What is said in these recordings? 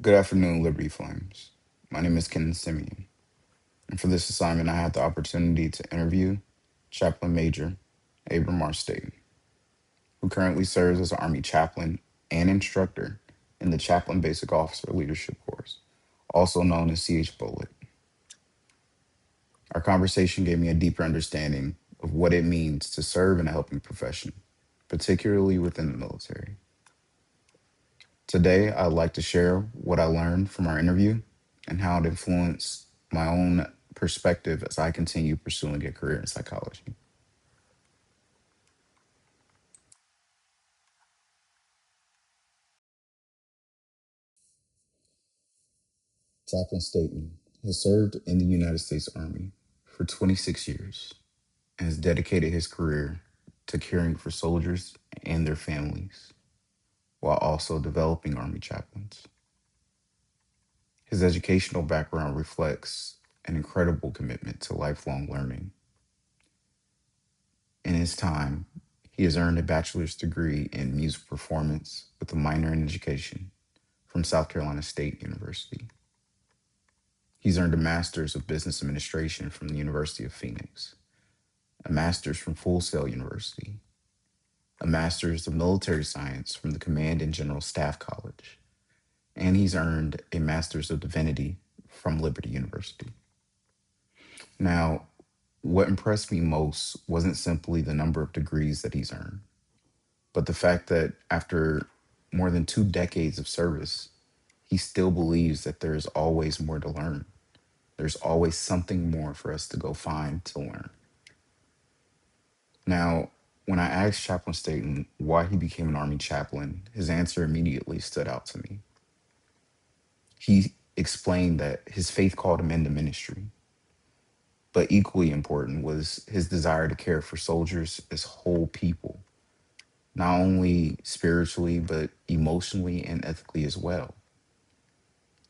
Good afternoon, Liberty Flames. My name is Ken Simeon, and for this assignment, I had the opportunity to interview Chaplain Major Abram Staten, who currently serves as an Army chaplain and instructor in the Chaplain Basic Officer Leadership Course, also known as CH Bullet. Our conversation gave me a deeper understanding of what it means to serve in a helping profession, particularly within the military. Today, I'd like to share what I learned from our interview and how it influenced my own perspective as I continue pursuing a career in psychology. Chaplain Staten has served in the United States Army for 26 years and has dedicated his career to caring for soldiers and their families while also developing Army chaplains. His educational background reflects an incredible commitment to lifelong learning. In his time, he has earned a bachelor's degree in music performance with a minor in education from South Carolina State University. He's earned a master's of business administration from the University of Phoenix, a master's from Full Sail University, a master's of military science from the Command and General Staff College, and he's earned a master's of divinity from Liberty University. Now, what impressed me most wasn't simply the number of degrees that he's earned, but the fact that after more than 2 decades of service, he still believes that there is always more to learn. There's always something more for us to go find to learn. Now, when I asked Chaplain Staten why he became an Army chaplain, his answer immediately stood out to me. He explained that his faith called him into ministry, but equally important was his desire to care for soldiers as whole people, not only spiritually, but emotionally and ethically as well.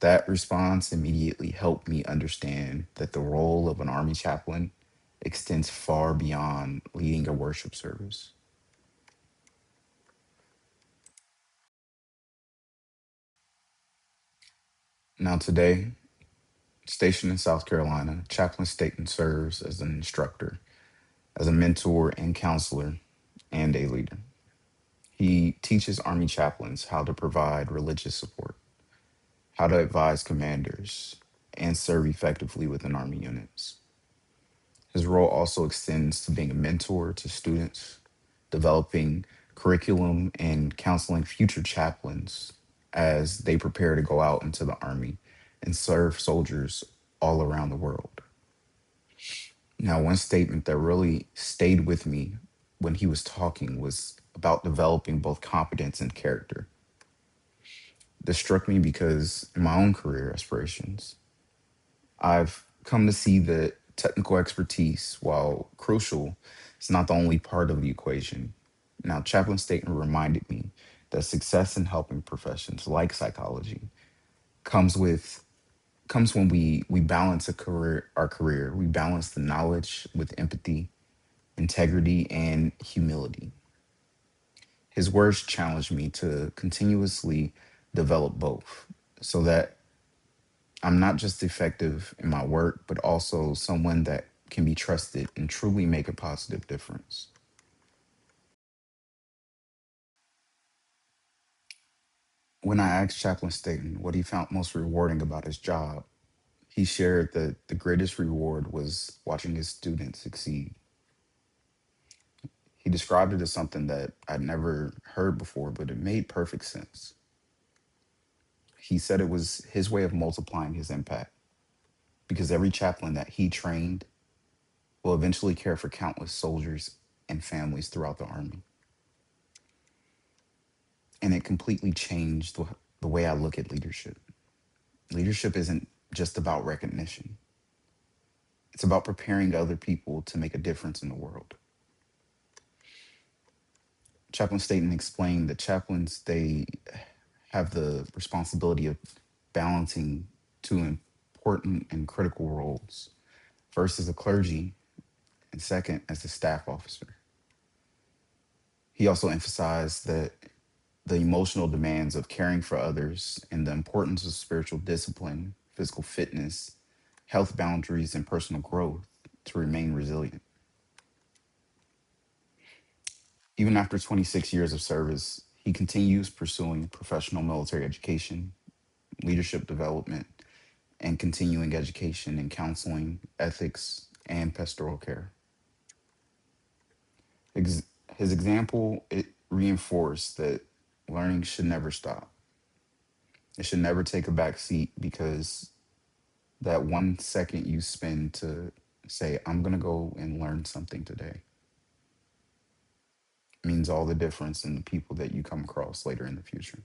That response immediately helped me understand that the role of an Army chaplain extends far beyond leading a worship service. Now, today, stationed in South Carolina, Chaplain Staten serves as an instructor, as a mentor and counselor, and a leader. He teaches Army chaplains how to provide religious support, how to advise commanders, and serve effectively within Army units. His role also extends to being a mentor to students, developing curriculum and counseling future chaplains as they prepare to go out into the Army and serve soldiers all around the world. Now, one statement that really stayed with me when he was talking was about developing both competence and character. This struck me because in my own career aspirations, I've come to see that technical expertise, while crucial, is not the only part of the equation. Now, Chaplain Staten reminded me that success in helping professions like psychology comes with comes when we balance our career. We balance the knowledge with empathy, integrity, and humility. His words challenged me to continuously develop both so that I'm not just effective in my work, but also someone that can be trusted and truly make a positive difference. When I asked Chaplain Staten what he found most rewarding about his job, he shared that the greatest reward was watching his students succeed. He described it as something that I'd never heard before, but it made perfect sense. He said it was his way of multiplying his impact because every chaplain that he trained will eventually care for countless soldiers and families throughout the Army. And it completely changed the way I look at leadership. Leadership isn't just about recognition, it's about preparing other people to make a difference in the world. Chaplain Staten explained that chaplains, they have the responsibility of balancing two important and critical roles. First, as a clergy, and second, as a staff officer. He also emphasized that the emotional demands of caring for others, and the importance of spiritual discipline, physical fitness, health boundaries, and personal growth to remain resilient. Even after 26 years of service, he continues pursuing professional military education, leadership development, and continuing education in counseling, ethics, and pastoral care. Ex- His example it reinforced that learning should never stop. It should never take a back seat because that 1 second you spend to say, I'm going to go and learn something today means all the difference in the people that you come across later in the future.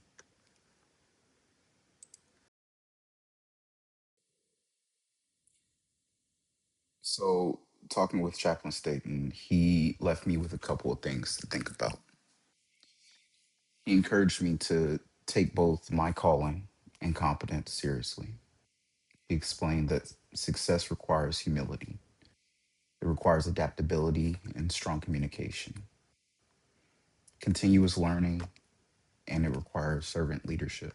So, talking with Chaplain Staten, he left me with a couple of things to think about. He encouraged me to take both my calling and competence seriously. He explained that success requires humility, it requires adaptability and strong communication, continuous learning, and it requires servant leadership.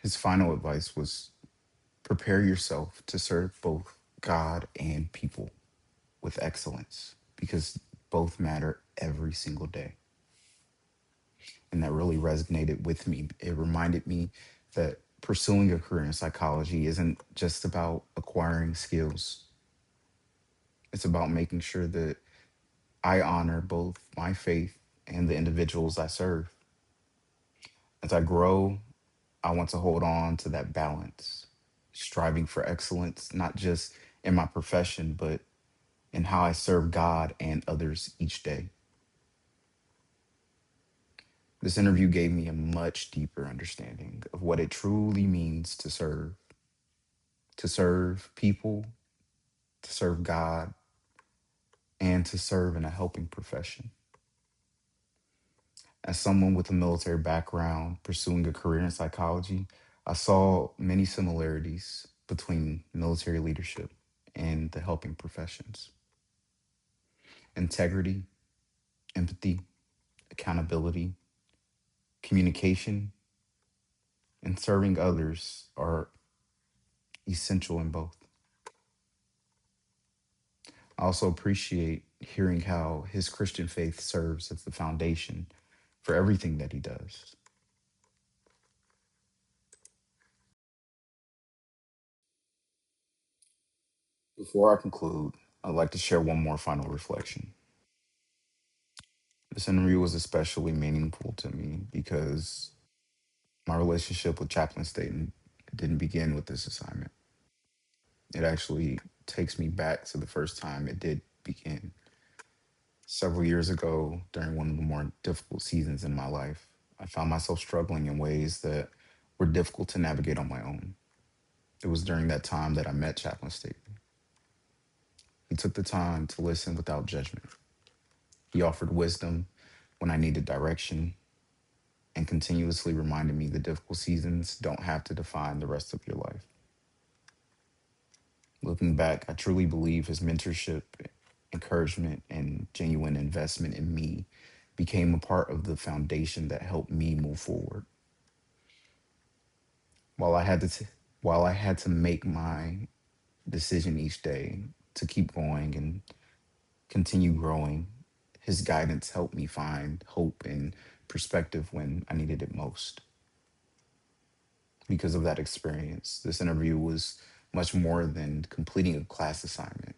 His final advice was prepare yourself to serve both God and people with excellence because both matter every single day. And that really resonated with me. It reminded me that pursuing a career in psychology isn't just about acquiring skills, it's about making sure that I honor both my faith and the individuals I serve. As I grow, I want to hold on to that balance, striving for excellence, not just in my profession, but in how I serve God and others each day. This interview gave me a much deeper understanding of what it truly means to serve people, to serve God, and to serve in a helping profession. As someone with a military background pursuing a career in psychology, I saw many similarities between military leadership and the helping professions. Integrity, empathy, accountability, communication, and serving others are essential in both. I also appreciate hearing how his Christian faith serves as the foundation for everything that he does. Before I conclude, I'd like to share one more final reflection. This interview was especially meaningful to me because my relationship with Chaplain Staten didn't begin with this assignment. It actually takes me back to the first time it did begin. Several years ago, during one of the more difficult seasons in my life, I found myself struggling in ways that were difficult to navigate on my own. It was during that time that I met Chaplain Staten. He took the time to listen without judgment. He offered wisdom when I needed direction and continuously reminded me that difficult seasons don't have to define the rest of your life. Looking back, I truly believe his mentorship, encouragement, and genuine investment in me became a part of the foundation that helped me move forward. While I had to while I had to make my decision each day to keep going and continue growing, his guidance helped me find hope and perspective when I needed it most. Because of that experience, this interview was much more than completing a class assignment.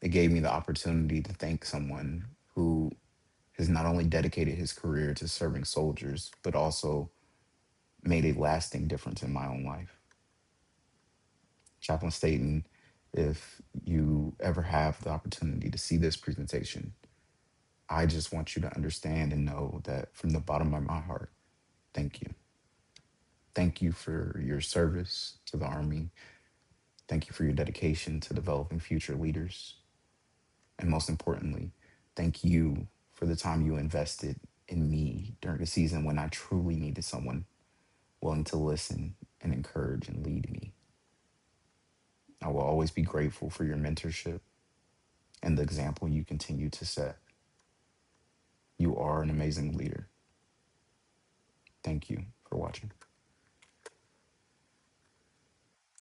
It gave me the opportunity to thank someone who has not only dedicated his career to serving soldiers, but also made a lasting difference in my own life. Chaplain Staten, if you ever have the opportunity to see this presentation, I just want you to understand and know that from the bottom of my heart, thank you. Thank you for your service to the Army. Thank you for your dedication to developing future leaders. And most importantly, thank you for the time you invested in me during a season when I truly needed someone willing to listen and encourage and lead me. I will always be grateful for your mentorship and the example you continue to set. You are an amazing leader. Thank you for watching.